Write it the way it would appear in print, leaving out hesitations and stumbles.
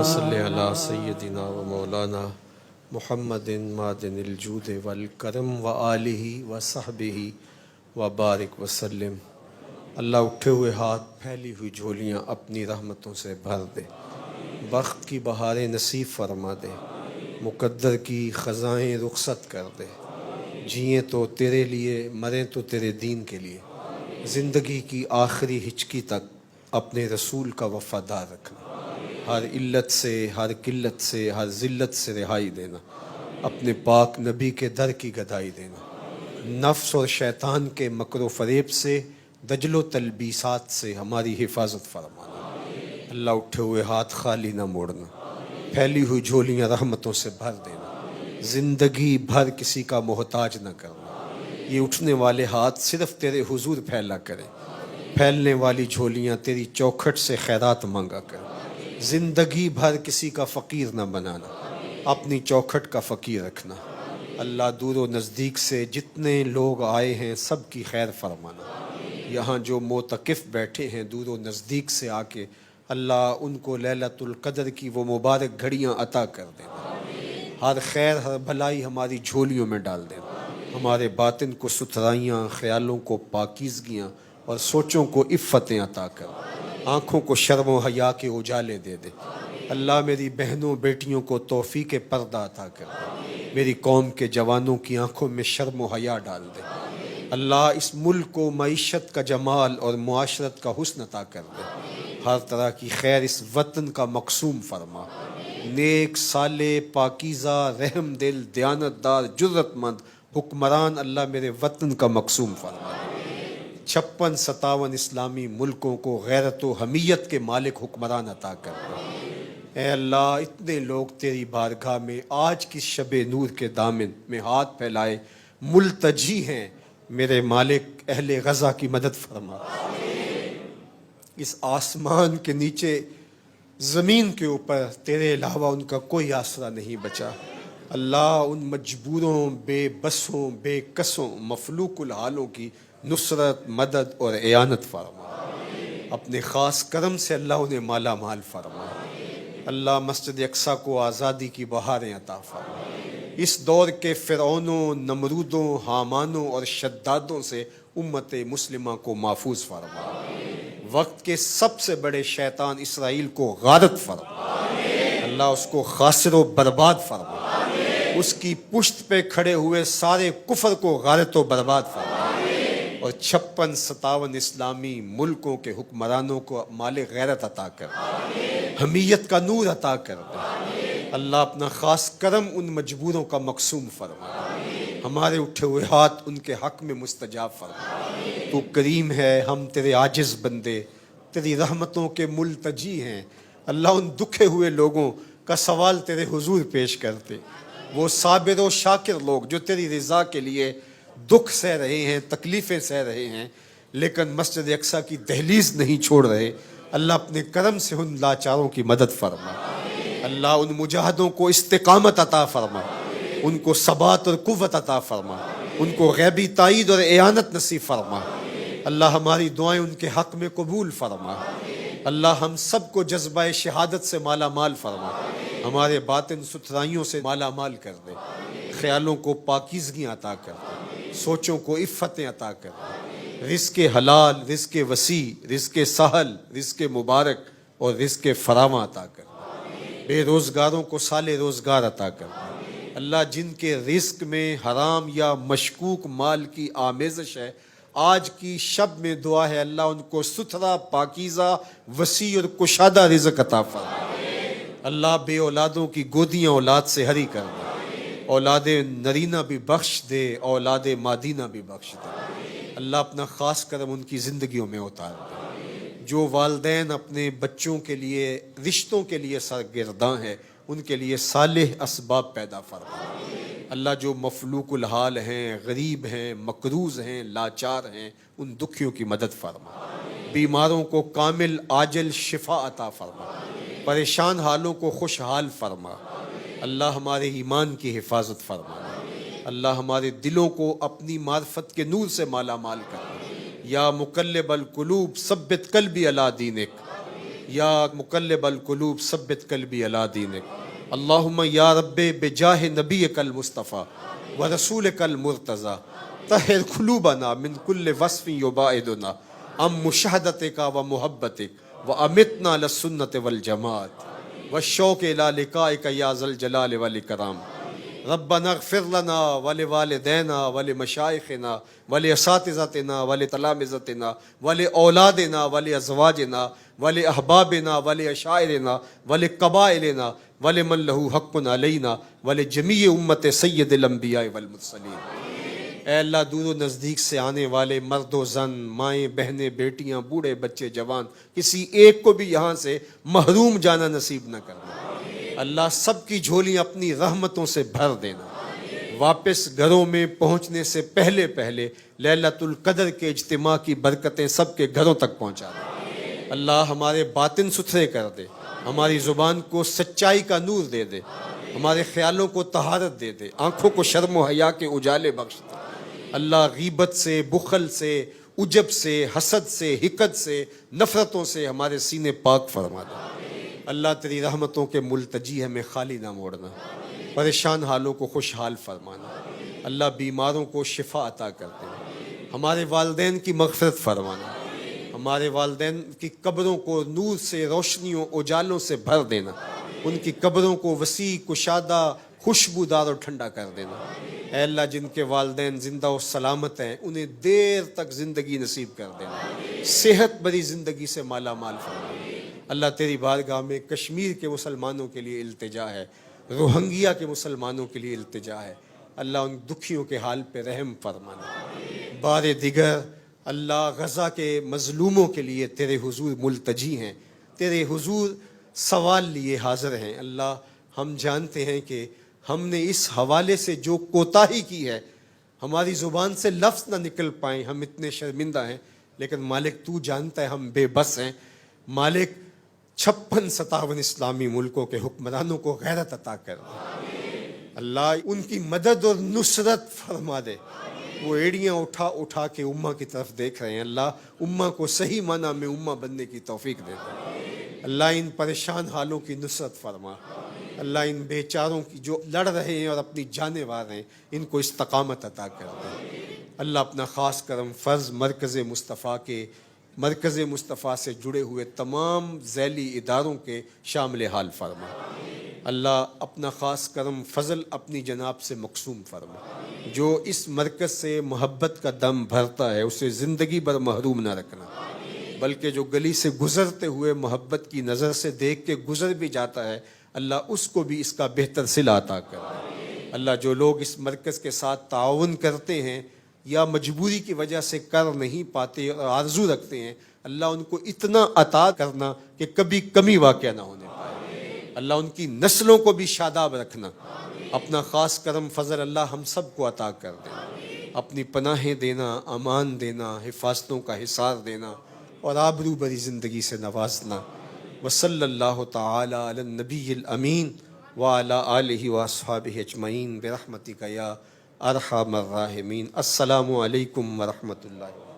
صلی علی سیدنا و مولانا محمد معدن الجود والکرم و آلہ و صحبہ و بارک وسلم۔ اللہ اٹھے ہوئے ہاتھ پھیلی ہوئی جھولیاں اپنی رحمتوں سے بھر دے، بخت کی بہاریں نصیب فرما دے، مقدر کی خزائیں رخصت کر دے، جئیں تو تیرے لیے مریں تو تیرے دین کے لیے، زندگی کی آخری ہچکی تک اپنے رسول کا وفادار رکھنا، ہر علت سے، ہر قلت سے، ہر ذلت سے رہائی دینا، اپنے پاک نبی کے در کی گدائی دینا، نفس اور شیطان کے مکر و فریب سے، دجل و تلبیسات سے ہماری حفاظت فرمانا۔ اللہ اٹھے ہوئے ہاتھ خالی نہ موڑنا، پھیلی ہوئی جھولیاں رحمتوں سے بھر دینا، زندگی بھر کسی کا محتاج نہ کرنا، یہ اٹھنے والے ہاتھ صرف تیرے حضور پھیلا کرے، پھیلنے والی جھولیاں تیری چوکھٹ سے خیرات مانگا کرے، زندگی بھر کسی کا فقیر نہ بنانا، اپنی چوکھٹ کا فقیر رکھنا۔ اللہ دور و نزدیک سے جتنے لوگ آئے ہیں سب کی خیر فرمانا، یہاں جو معتکف بیٹھے ہیں دور و نزدیک سے آ کے اللہ ان کو لیلۃ القدر کی وہ مبارک گھڑیاں عطا کر دینا، ہر خیر ہر بھلائی ہماری جھولیوں میں ڈال دینا، ہمارے باطن کو ستھرائیاں، خیالوں کو پاکیزگیاں اور سوچوں کو عفتیں عطا کر، آنکھوں کو شرم و حیا کے اجالے دے دے۔ اللہ میری بہنوں بیٹیوں کو توفیق پردہ عطا کر دے، میری قوم کے جوانوں کی آنکھوں میں شرم و حیا ڈال دے۔ اللہ اس ملک کو معیشت کا جمال اور معاشرت کا حسن عطا کر دے، ہر طرح کی خیر اس وطن کا مقسوم فرما، نیک صالح پاکیزہ رحم دل دیانتدار جرت مند حکمران اللہ میرے وطن کا مقسوم فرما، 56-57 اسلامی ملکوں کو غیرت و حمیت کے مالک حکمران عطا کر دے۔ اے اللہ اتنے لوگ تیری بارگاہ میں آج کی شب نور کے دامن میں ہاتھ پھیلائے ملتجی ہیں، میرے مالک اہل غزہ کی مدد فرما، اس آسمان کے نیچے زمین کے اوپر تیرے علاوہ ان کا کوئی آسرا نہیں بچا۔ اللہ ان مجبوروں، بے بسوں، بے کسوں، مفلوق الحالوں کی نصرت مدد اور اعانت فرما، اپنے خاص کرم سے اللہ انہیں مالا مال فرما۔ اللہ مسجد اقصیٰ کو آزادی کی بہاریں عطا فرما، اس دور کے فرعونوں، نمرودوں، حامانوں اور شدادوں سے امت مسلمہ کو محفوظ فرما، وقت کے سب سے بڑے شیطان اسرائیل کو غارت فرما، اللہ اس کو خاسر و برباد فرما، اس کی پشت پہ کھڑے ہوئے سارے کفر کو غارت و برباد فرما، اور 56-57 اسلامی ملکوں کے حکمرانوں کو مال غیرت عطا کر، حمیت کا نور عطا کر دے۔ اللہ اپنا خاص کرم ان مجبوروں کا مقسوم فرما، ہمارے اٹھے ہوئے ہاتھ ان کے حق میں مستجاب فرما، تو کریم ہے، ہم تیرے عاجز بندے تیری رحمتوں کے ملتجی ہیں۔ اللہ ان دکھے ہوئے لوگوں کا سوال تیرے حضور پیش کرتے، وہ صابر و شاکر لوگ جو تیری رضا کے لیے دکھ سہ رہے ہیں، تکلیفیں سہ رہے ہیں، لیکن مسجد اقصیٰ کی دہلیز نہیں چھوڑ رہے، اللہ اپنے کرم سے ان لاچاروں کی مدد فرما، اللہ ان مجاہدوں کو استقامت عطا فرما، ان کو ثبات اور قوت عطا فرما، ان کو غیبی تائید اور اعانت نصیب فرما، اللہ ہماری دعائیں ان کے حق میں قبول فرما، اللہ ہم سب کو جذبہ شہادت سے مالا مال فرما، ہمارے باطن ستھرائیوں سے مالا مال کر دے، خیالوں کو پاکیزگی عطا کر دے، سوچوں کو عفتیں عطا کر دے، رزق حلال، رزق وسیع، رزق سہل، رزق مبارک اور رزق فراواں عطا کر دے، بے روزگاروں کو سال روزگار عطا کر دے، اللہ جن کے رزق میں حرام یا مشکوک مال کی آمیزش ہے، آج کی شب میں دعا ہے اللہ ان کو ستھرا پاکیزہ وسیع اور کشادہ رزق عطا فرما، اللہ بے اولادوں کی گودیاں اولاد سے ہری کر دے، اولاد نرینہ بھی بخش دے، اولاد مادینہ بھی بخش دے، اللہ اپنا خاص کرم ان کی زندگیوں میں اتار دے، جو والدین اپنے بچوں کے لیے رشتوں کے لیے سرگرداں ہیں ان کے لیے صالح اسباب پیدا فرما، اللہ جو مفلوق الحال ہیں، غریب ہیں، مقروض ہیں، لاچار ہیں، ان دکھیوں کی مدد فرما، بیماروں کو کامل عاجل شفا عطا فرما، پریشان حالوں کو خوشحال فرما، اللہ ہمارے ایمان کی حفاظت فرما، اللہ ہمارے دلوں کو اپنی معرفت کے نور سے مالا مال کر، یا مقلب القلوب ثبت قلبی علی دینک، یا مقلب القلوب ثبت قلبی علی دینک اللہم یا رب بجاہ نبیک المصطفیٰ ورسولک المرتضی طہر قلوبنا من کل وصف یباعدنا ام مشاہدتک و محبتک وامتنا للسنت والجماعت والشوق الی لقائک یا ذا الجلال والاکرام ربنا اغفر لنا ولوالدینا ولمشائخنا ولاساتذتنا ولتلامذتنا ولاولادنا ولازواجنا ولاحبابنا ولعشائرنا ولقبائلنا ولمن له حق علینا ولجمیع امت سید الانبیاء والمرسلین۔ اے اللہ دور و نزدیک سے آنے والے مرد و زن، مائیں بہنیں بیٹیاں بوڑھے بچے جوان، کسی ایک کو بھی یہاں سے محروم جانا نصیب نہ کرنا۔ اللہ سب کی جھولیاں اپنی رحمتوں سے بھر دینا۔ واپس گھروں میں پہنچنے سے پہلے لیلۃ القدر کے اجتماع کی برکتیں سب کے گھروں تک پہنچا دے۔ اللہ ہمارے باطن ستھرے کر دے، ہماری زبان کو سچائی کا نور دے دے، ہمارے خیالوں کو طہارت دے دے، آنکھوں کو شرم و حیا کے اجالے بخش دے۔ اللہ غیبت سے، بخل سے، عجب سے، حسد سے، حقد سے، نفرتوں سے ہمارے سینے پاک فرما دے۔ اللہ تیری رحمتوں کے ملتجی ہمیں خالی نہ موڑنا، پریشان حالوں کو خوشحال فرمانا۔ اللہ بیماروں کو شفا عطا کرتے ہیں، ہمارے والدین کی مغفرت فرمانا، ہمارے والدین کی قبروں کو نور سے، روشنیوں، اجالوں سے بھر دینا، ان کی قبروں کو وسیع، کشادہ، خوشبودار اور ٹھنڈا کر دینا۔ اے اللہ جن کے والدین زندہ و سلامت ہیں انہیں دیر تک زندگی نصیب کر دینا، صحت بری زندگی سے مالا مال فرما۔ اللہ تیری بارگاہ میں کشمیر کے مسلمانوں کے لیے التجا ہے، روہنگیا کے مسلمانوں کے لیے التجا ہے، اللہ ان دکھیوں کے حال پہ رحم فرمانا۔ بار دیگر اللہ غزہ کے مظلوموں کے لیے تیرے حضور ملتجی ہیں، تیرے حضور سوال لیے حاضر ہیں۔ اللہ ہم جانتے ہیں کہ ہم نے اس حوالے سے جو کوتاہی کی ہے، ہماری زبان سے لفظ نہ نکل پائیں، ہم اتنے شرمندہ ہیں، لیکن مالک تو جانتا ہے ہم بے بس ہیں۔ مالک 56-57 اسلامی ملکوں کے حکمرانوں کو غیرت عطا کر دے، اللہ ان کی مدد اور نصرت فرما دے۔ وہ ایڑیاں اٹھا اٹھا کے امہ کی طرف دیکھ رہے ہیں، اللہ امہ کو صحیح معنی میں امہ بننے کی توفیق دے دے۔ اللہ ان پریشان حالوں کی نصرت فرما، اللہ ان بیچاروں کی جو لڑ رہے ہیں اور اپنی جانیں وار ہیں ان کو استقامت عطا کر دے۔ اللہ اپنا خاص کرم فرض مرکز مصطفیٰ سے جڑے ہوئے تمام ذیلی اداروں کے شامل حال فرما۔ اللہ اپنا خاص کرم فضل اپنی جناب سے مقسوم فرما، جو اس مرکز سے محبت کا دم بھرتا ہے اسے زندگی بھر محروم نہ رکھنا، بلکہ جو گلی سے گزرتے ہوئے محبت کی نظر سے دیکھ کے گزر بھی جاتا ہے اللہ اس کو بھی اس کا بہتر صلہ عطا کر دے۔ اللہ جو لوگ اس مرکز کے ساتھ تعاون کرتے ہیں یا مجبوری کی وجہ سے کر نہیں پاتے اور آرزو رکھتے ہیں، اللہ ان کو اتنا عطا کرنا کہ کبھی کمی واقع نہ ہونے پائے۔ اللہ ان کی نسلوں کو بھی شاداب رکھنا، اپنا خاص کرم فضل اللہ ہم سب کو عطا کر دے۔ اپنی پناہیں دینا، امان دینا، حفاظتوں کا حصار دینا اور آبرو بری زندگی سے نوازنا۔ وصلی اللہ تعالی علی النبی الامین وعلی آلہ واصحابہ اجمعین برحمتک یا ارحم الراحمین۔ السلام علیکم ورحمۃ اللہ۔